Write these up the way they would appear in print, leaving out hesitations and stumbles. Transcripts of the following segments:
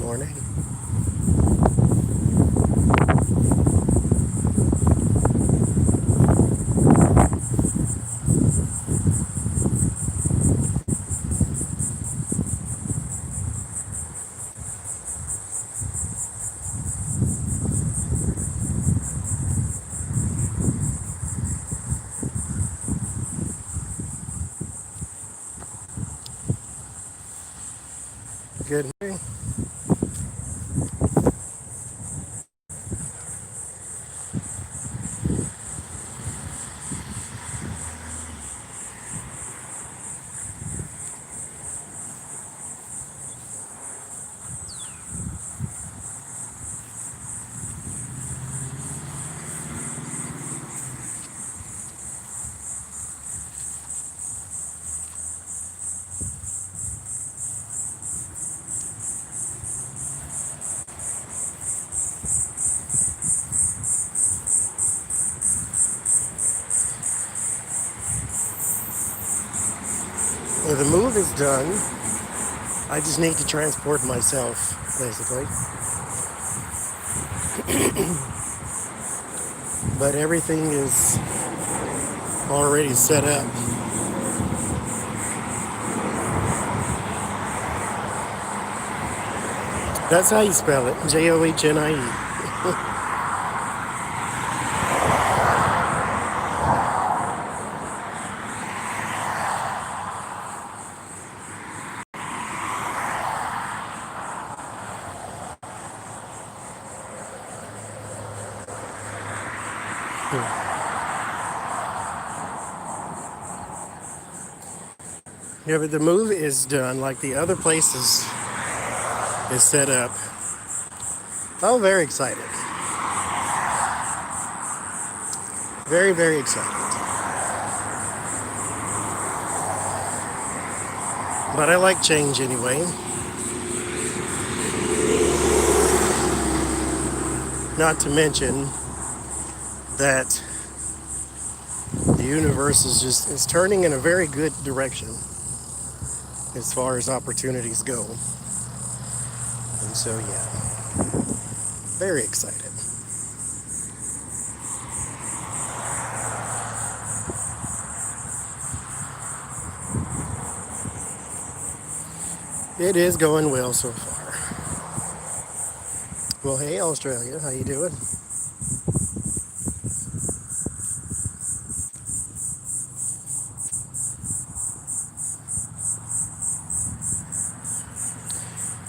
morning. Good morning. Well, the move is done. I just need to transport myself, basically. But everything is already set up. That's how you spell it, Johnie. Yeah, but the move is done, like the other places is set up. Oh, very excited. Very, very excited. But I like change anyway. Not to mention that the universe is turning in a very good direction as far as opportunities go. And so yeah, very excited. It is going well so far. Well, hey Australia, how you doing?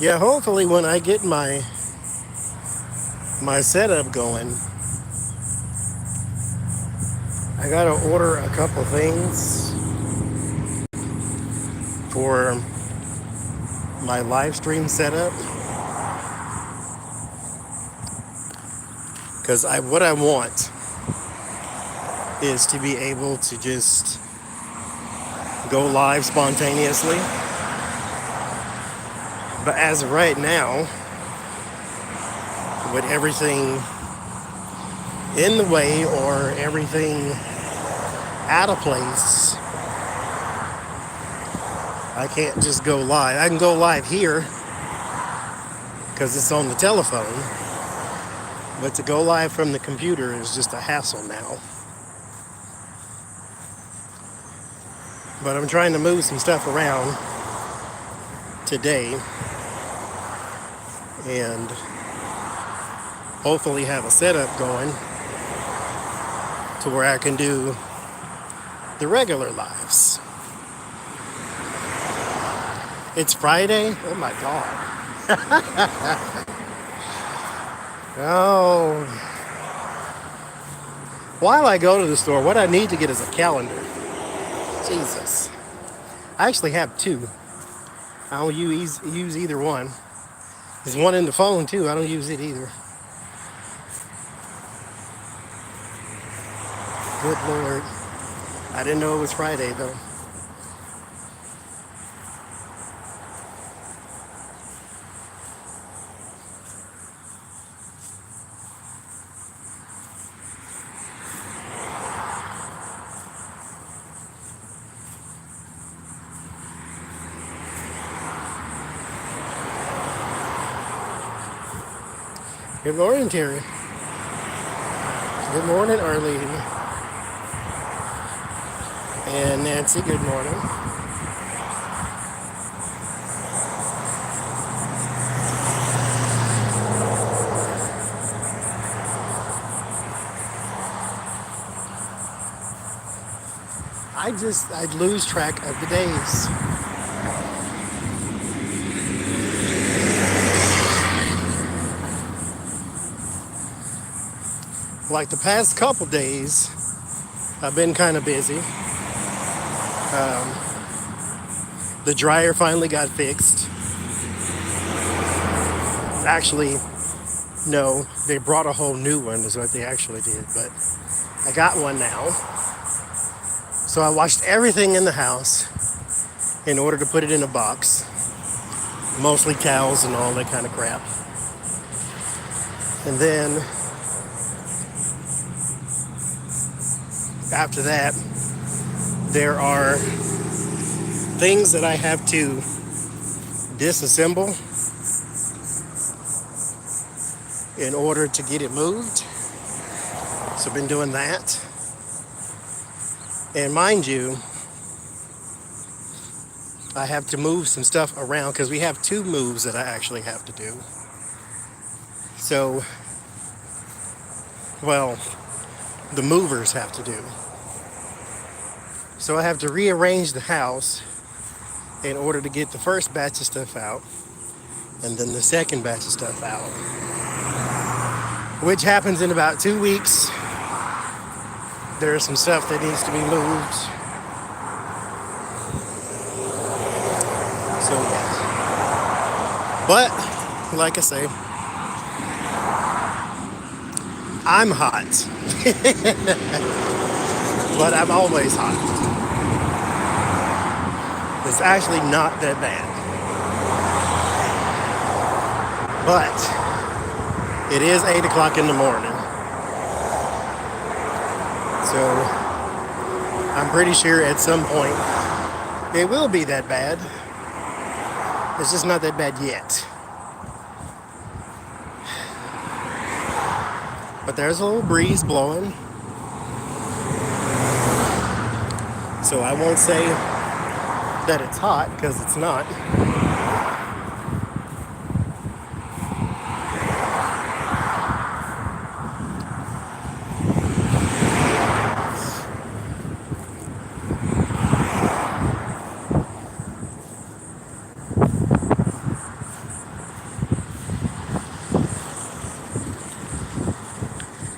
Yeah, hopefully when I get my setup going, I gotta order a couple things for my live stream setup, because what I want is to be able to just go live spontaneously. But as of right now, with everything in the way or everything out of place, I can't just go live. I can go live here because it's on the telephone, but to go live from the computer is just a hassle now. But I'm trying to move some stuff around today and hopefully have a setup going to where I can do the regular lives. It's Friday? Oh my God. Oh. While I go to the store, what I need to get is a calendar. Jesus. I actually have two. I don't use either one. There's one in the phone too. I don't use it either. Good Lord. I didn't know it was Friday though. Good morning, Terry. Good morning, Arlene. And Nancy, good morning. I'd lose track of the days. Like the past couple days, I've been kind of busy. The dryer finally got fixed. Actually, no, they brought a whole new one is what they actually did, but I got one now. So I washed everything in the house in order to put it in a box. Mostly towels and all that kind of crap. And then after that, there are things that I have to disassemble in order to get it moved. So I've been doing that. And mind you, I have to move some stuff around because we have two moves that I actually have to do. So, well, the movers have to do. So I have to rearrange the house in order to get the first batch of stuff out and then the second batch of stuff out, which happens in about 2 weeks. There's some stuff that needs to be moved. So, yeah. But, like I say, I'm hot. But I'm always hot. It's actually not that bad. But it is 8 o'clock in the morning. So I'm pretty sure at some point it will be that bad. It's just not that bad yet. But there's a little breeze blowing. So I won't say that it's hot because it's not.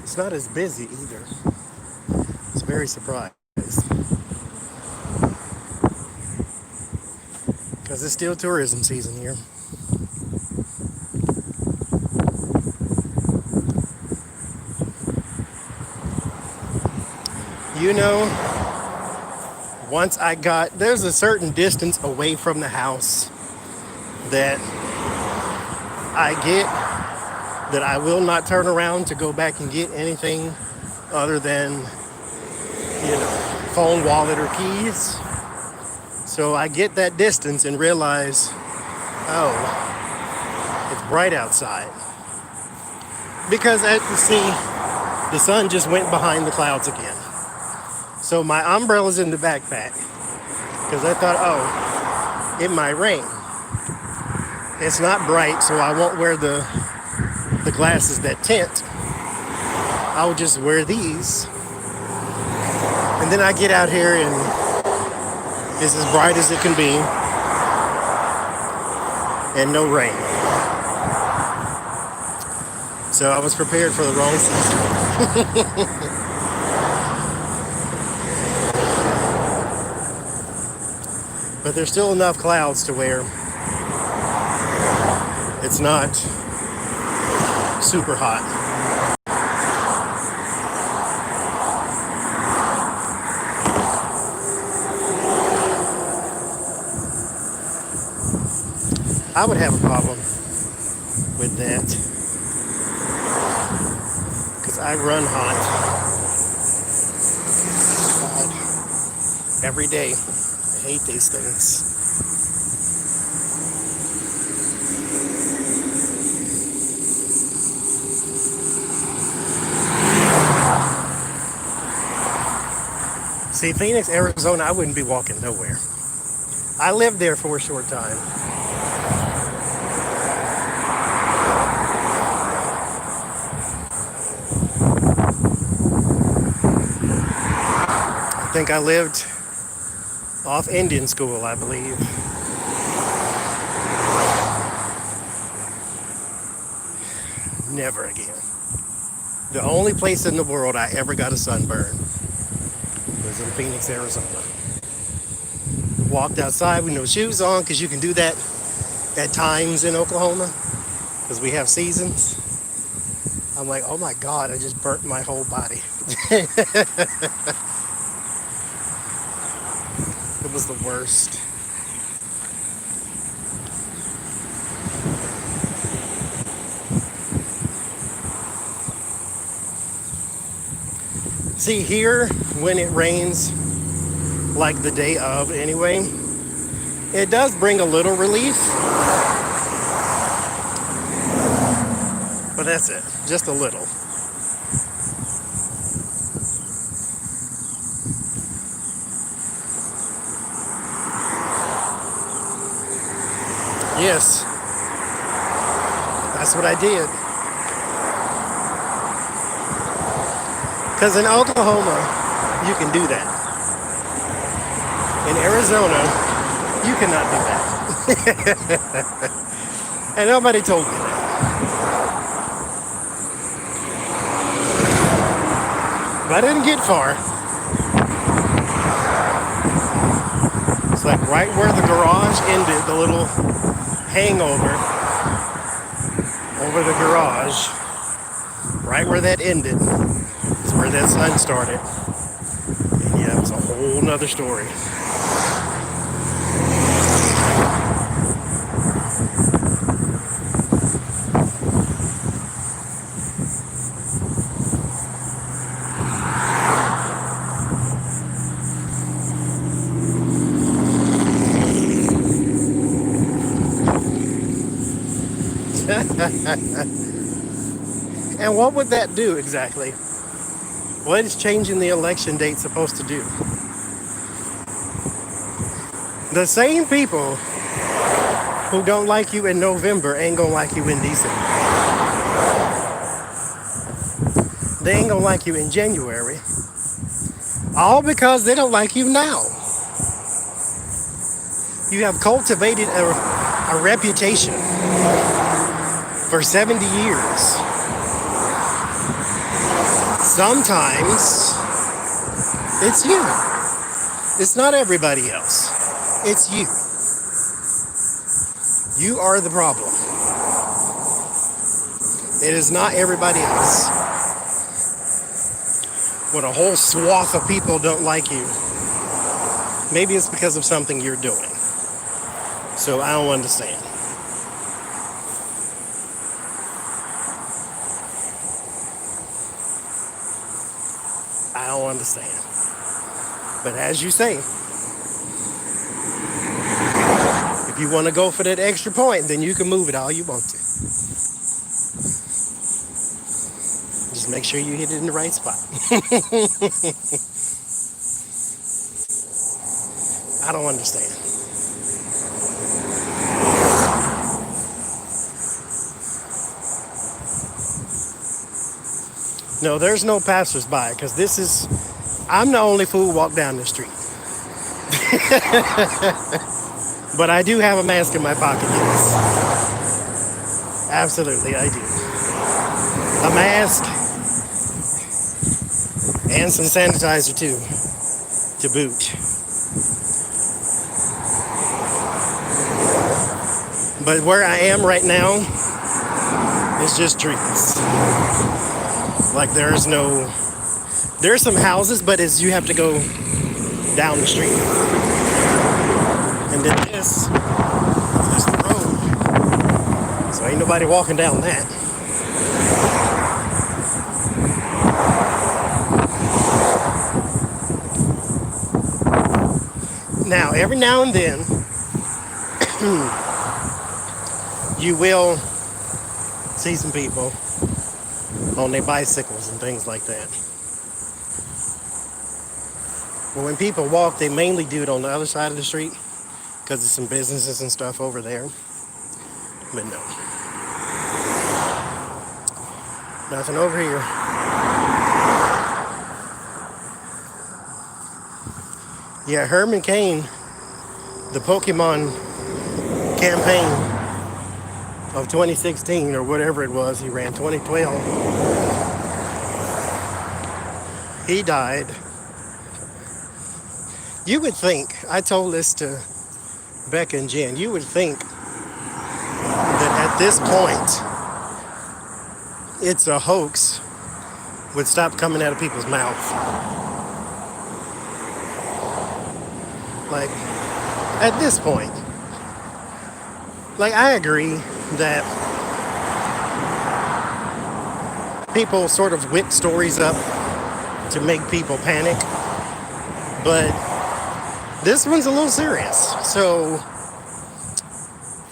It's not as busy either. It's very surprised. Because it's still tourism season here. You know, once there's a certain distance away from the house that I get that I will not turn around to go back and get anything other than, phone, wallet, or keys. So I get that distance and realize, oh, it's bright outside. Because the sun just went behind the clouds again. So my umbrella's in the backpack. Because I thought, oh, it might rain. It's not bright, so I won't wear the glasses that tint. I'll just wear these. And then I get out here and it's as bright as it can be. And no rain. So I was prepared for the wrong season. But there's still enough clouds to where it's not super hot. I would have a problem with that because I run hot every day. I hate these things. See, Phoenix, Arizona, I wouldn't be walking nowhere. I lived there for a short time. I think I lived off Indian School, I believe. Never again. The only place in the world I ever got a sunburn was in Phoenix, Arizona. Walked outside with no shoes on because you can do that at times in Oklahoma because we have seasons. I'm like, oh my God, I just burnt my whole body. It was the worst. See, here, when it rains, like the day of anyway, it does bring a little relief. But that's it, just a little. Yes, that's what I did. Because in Oklahoma, you can do that. In Arizona, you cannot do that. And nobody told me that. But I didn't get far. It's like right where the garage ended, the little hangover over the garage, right where that ended, is where that sun started. And yeah, it was a whole nother story. And what would that do exactly? What is changing the election date supposed to do? The same people who don't like you in November ain't gonna like you in December. They ain't gonna like you in January. All because they don't like you now. You have cultivated a reputation for 70 years. Sometimes it's you. It's not everybody else. It's you. You are the problem. It is not everybody else. When a whole swath of people don't like you, maybe it's because of something you're doing. So I don't understand. I don't understand. But as you say, if you want to go for that extra point, then you can move it all you want to. Just make sure you hit it in the right spot. I don't understand. No, there's no passersby because I'm the only fool walk down the street. But I do have a mask in my pocket, yes. Absolutely, I do. A mask and some sanitizer too, to boot. But where I am right now is just trees. Like there's some houses, but you have to go down the street. And then this is just the road. So ain't nobody walking down that. Now, every now and then, you will see some people on their bicycles and things like that. But when people walk, they mainly do it on the other side of the street because there's some businesses and stuff over there. But no, nothing over here. Yeah, Herman Cain, the Pokemon campaign of 2016 or whatever it was, he ran 2012. He died. You would think, I told this to Becca and Jen, you would think that at this point, it's a hoax would stop coming out of people's mouths. Like, at this point, like, I agree that people sort of whip stories up to make people panic, but this one's a little serious. So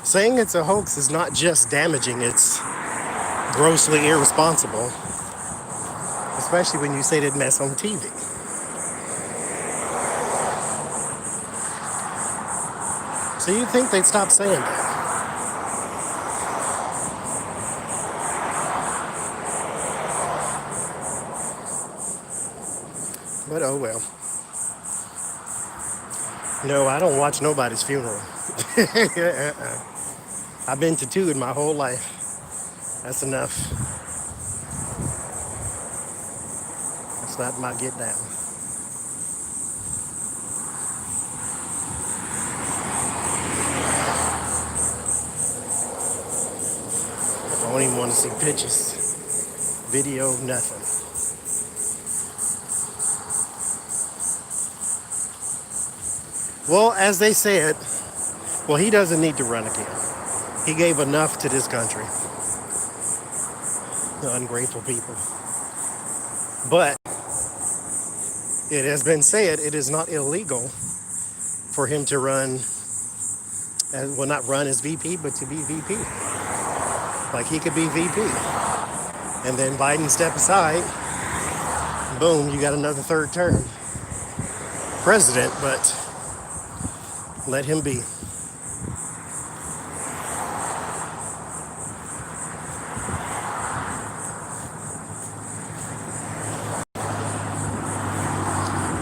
saying it's a hoax is not just damaging, it's grossly irresponsible, especially when you say that mess on TV. So you'd think they'd stop saying that. But oh well. No, I don't watch nobody's funeral. I've been to 2 in my whole life. That's enough. That's not my get down. I don't even want to see pictures, video, nothing. Well, as they said, well, he doesn't need to run again. He gave enough to this country. The ungrateful people. But it has been said it is not illegal for him to run, well, not run as VP, but to be VP. Like, he could be VP. And then Biden step aside, boom, you got another third term president, but let him be.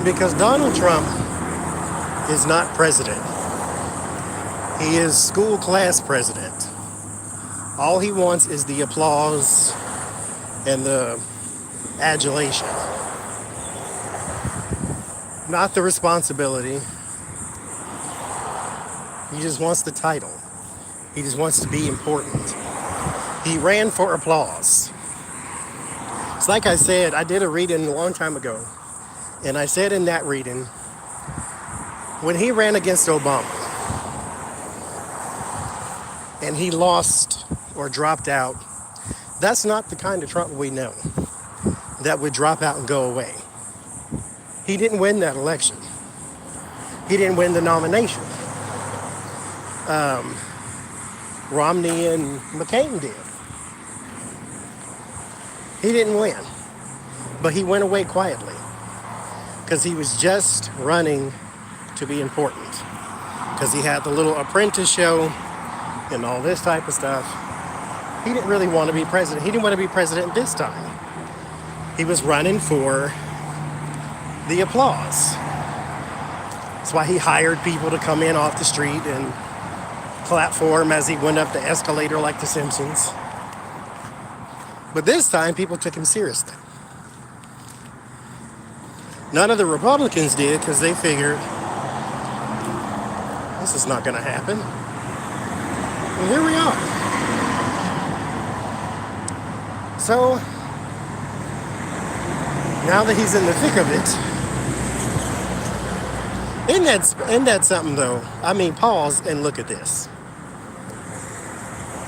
Because Donald Trump is not president. He is school class president. All he wants is the applause and the adulation. Not the responsibility. He just wants the title. He just wants to be important. He ran for applause. It's like I said, I did a reading a long time ago. And I said in that reading, when he ran against Obama and he lost or dropped out, that's not the kind of Trump we know that would drop out and go away. He didn't win that election. He didn't win the nomination. Romney and McCain did. He didn't win, but he went away quietly because he was just running to be important, because he had the little Apprentice show and all this type of stuff. He didn't really want to be president. He didn't want to be president this time. He was running for the applause. That's why he hired people to come in off the street and clap for him as he went up the escalator like the Simpsons. But this time, people took him seriously. None of the Republicans did, because they figured, this is not going to happen. And here we are. So, now that he's in the thick of it, isn't that something though? I mean, pause and look at this.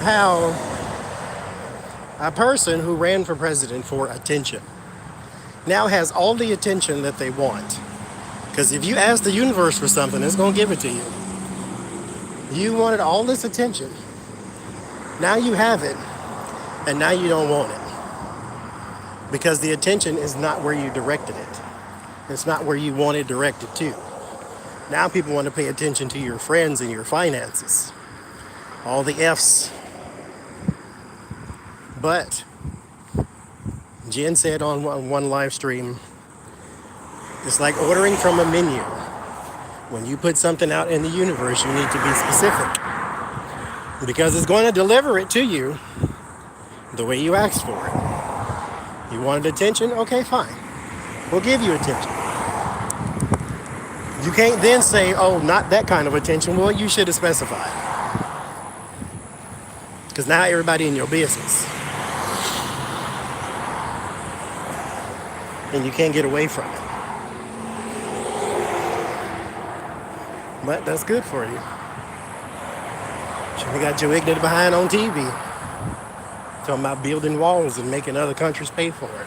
How a person who ran for president for attention now has all the attention that they want. Because if you ask the universe for something, it's going to give it to you. You wanted all this attention. Now you have it, and now you don't want it. Because the attention is not where you directed it. It's not where you want it directed to. Now people want to pay attention to your friends and your finances. All the F's. But Jen said on one live stream, it's like ordering from a menu. When you put something out in the universe, you need to be specific. Because it's going to deliver it to you the way you asked for it. You wanted attention? Okay, fine. We'll give you attention. You can't then say, oh, not that kind of attention. Well, you should have specified. Because now everybody in your business. And you can't get away from it. But that's good for you. Should have got your ignorant behind on TV. Talking about building walls and making other countries pay for it.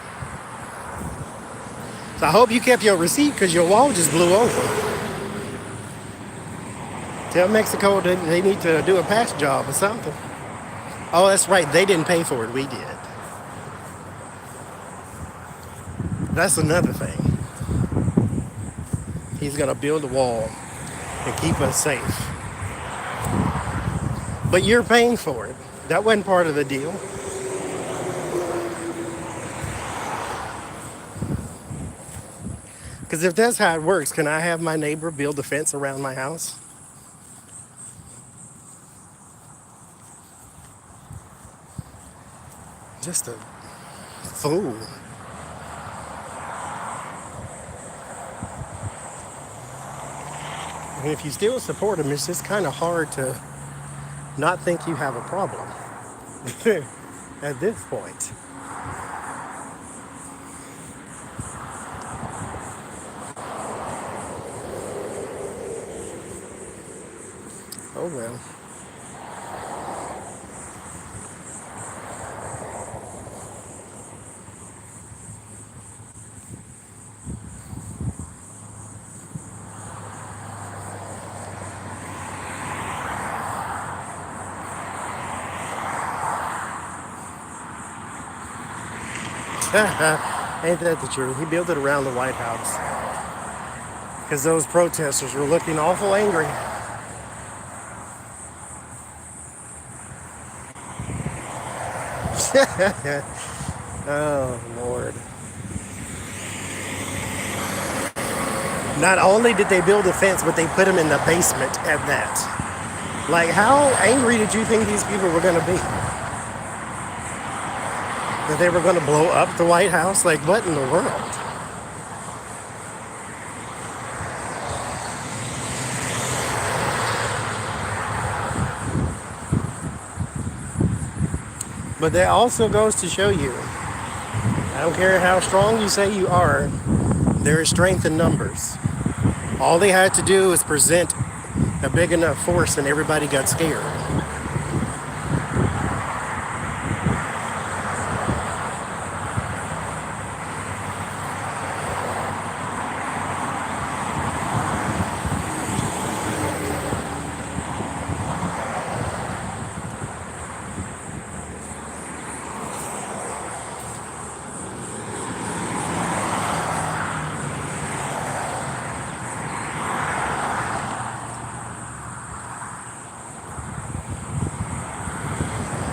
So I hope you kept your receipt because your wall just blew over. Tell Mexico they need to do a patch job or something. Oh, that's right. They didn't pay for it. We did. That's another thing. He's going to build a wall and keep us safe. But you're paying for it. That wasn't part of the deal. Because if that's how it works, can I have my neighbor build a fence around my house? Just a fool. And if you still support him, it's just kind of hard to not think you have a problem at this point. Oh well. Ain't that the truth? He built it around the White House because those protesters were looking awful angry. Oh, Lord. Not only did they build a fence, but they put him in the basement at that. Like, how angry did you think these people were going to be? That they were going to blow up the White House? Like, what in the world? But that also goes to show you, I don't care how strong you say you are, there is strength in numbers. All they had to do was present a big enough force and everybody got scared.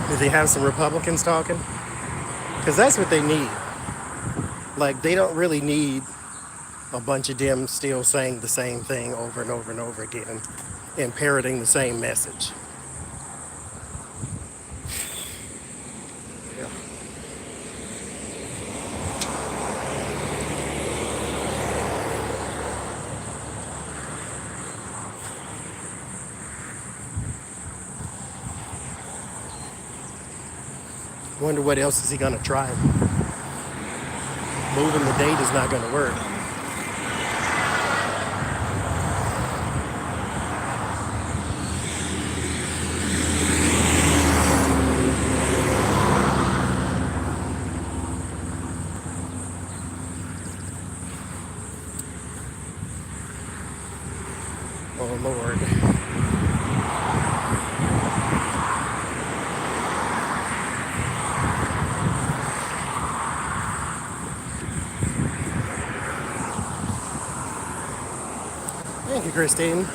Do they have some Republicans talking? Because that's what they need. Like, they don't really need a bunch of them still saying the same thing over and over and over again and parroting the same message. Yeah. Wonder what else is he going to try. Moving the date is not going to work. Oh, Lord. Christine.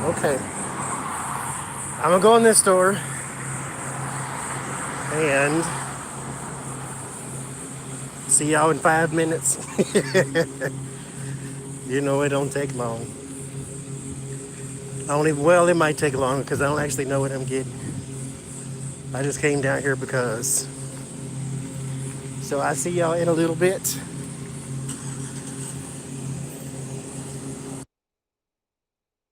Okay. I'm gonna go in this store and see y'all in 5 minutes. You know, it don't take long. Well, it might take long because I don't actually know what I'm getting. I just came down here because. So I see y'all in a little bit.